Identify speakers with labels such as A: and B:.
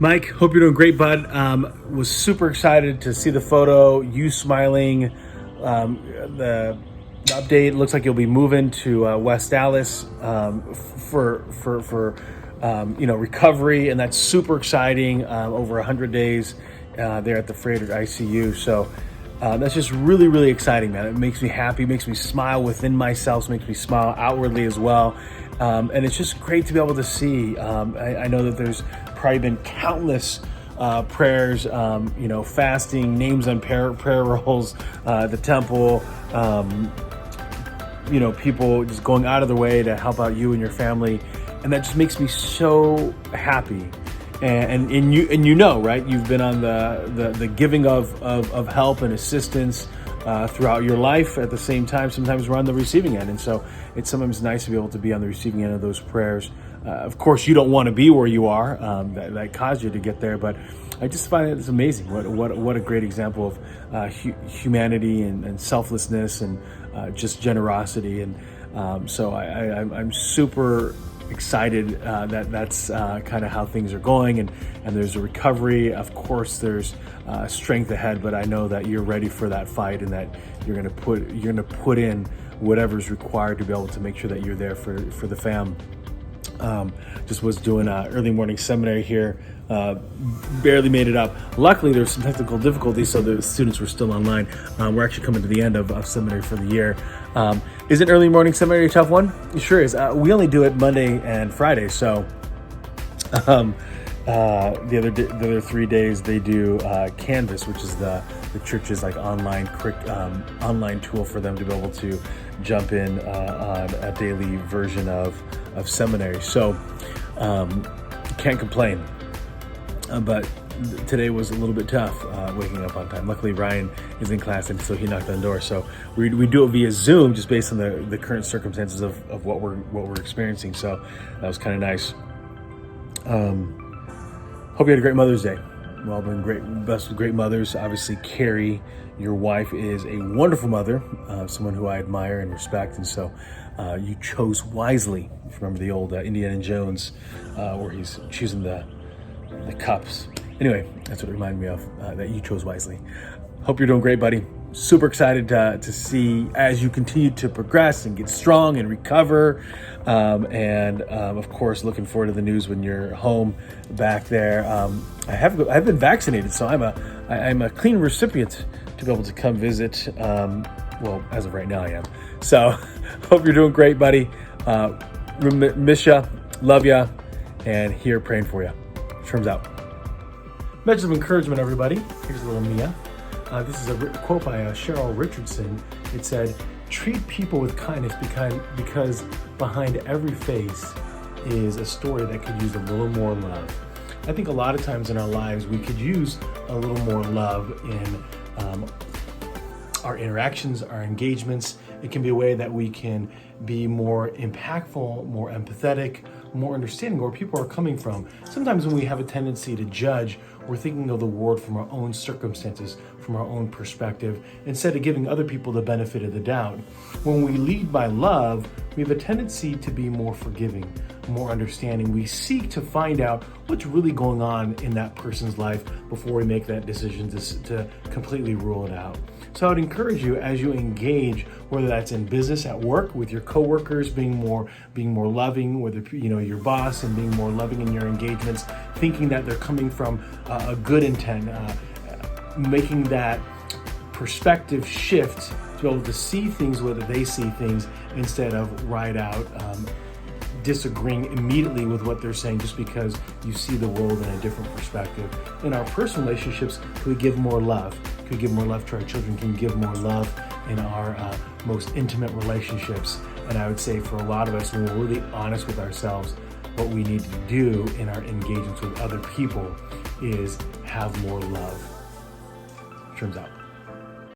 A: Mike, hope you're doing great, bud. Was super excited to see the photo, you smiling. The update looks like you'll be moving to West Dallas for recovery, and that's super exciting. Over 100 days there at the Freighter ICU. So that's just really, really exciting, man. It makes me happy, makes me smile within myself, makes me smile outwardly as well. And it's just great to be able to see. I know that there's probably been countless prayers, fasting, names on prayer rolls, the temple, people just going out of their way to help out you and your family. And that just makes me so happy. And you right? You've been on the giving of help and assistance throughout your life. At the same time, sometimes we're on the receiving end. And so it's sometimes nice to be able to be on the receiving end of those prayers. Of course, you don't want to be where you are, that caused you to get there. But I just find it's amazing. What a great example of humanity and selflessness and just generosity. And so I'm super excited that's kind of how things are going, and there's a recovery. Of course, there's strength ahead, but I know that you're ready for that fight, and that you're gonna put in whatever's required to be able to make sure that you're there for the fam. Just was doing early morning seminary here, barely made it up. Luckily, there was some technical difficulties, so the students were still online. We're actually coming to the end of seminary for the year. Isn't early morning seminary a tough one? It sure is. We only do it Monday and Friday, so the other 3 days they do Canvas, which is the church's like online tool for them to be able to jump in on a daily version of seminary. So can't complain. But today was a little bit tough waking up on time. Luckily, Ryan is in class, and so he knocked on the door. So we do it via Zoom, just based on the current circumstances of what we're experiencing. So that was kind of nice. Hope you had a great Mother's Day. Well, been great mothers. Obviously, Carrie, your wife, is a wonderful mother, someone who I admire and respect, and so you chose wisely. If you remember the old Indiana Jones, where he's choosing the cups. Anyway, that's what it reminded me of, that you chose wisely. Hope you're doing great, buddy. Super excited to see as you continue to progress and get strong and recover. And of course, looking forward to the news when you're home back there. I've been vaccinated, so I'm a clean recipient to be able to come visit. Well, as of right now, I am. So hope you're doing great, buddy. Miss ya, love ya, and here praying for you. Terms out. Message of encouragement, everybody. Here's a little Mia. This is a quote by Cheryl Richardson. It said, "Treat people with kindness because behind every face is a story that could use a little more love." I think a lot of times in our lives we could use a little more love in our interactions, our engagements. It can be a way that we can be more impactful, more empathetic, more understanding where people are coming from. Sometimes when we have a tendency to judge, we're thinking of the world from our own circumstances, from our own perspective, instead of giving other people the benefit of the doubt. When we lead by love, we have a tendency to be more forgiving, more understanding. We seek to find out what's really going on in that person's life before we make that decision to completely rule it out. So I would encourage you, as you engage, whether that's in business, at work, with your coworkers, being more loving, whether your boss, and being more loving in your engagements, thinking that they're coming from a good intent, making that perspective shift to be able to see things whether they see things, instead of right out disagreeing immediately with what they're saying just because you see the world in a different perspective. In our personal relationships, can we give more love? Can we give more love to our children? Can we give more love in our most intimate relationships? And I would say for a lot of us, when we're really honest with ourselves, what we need to do in our engagements with other people is have more love. Turns out.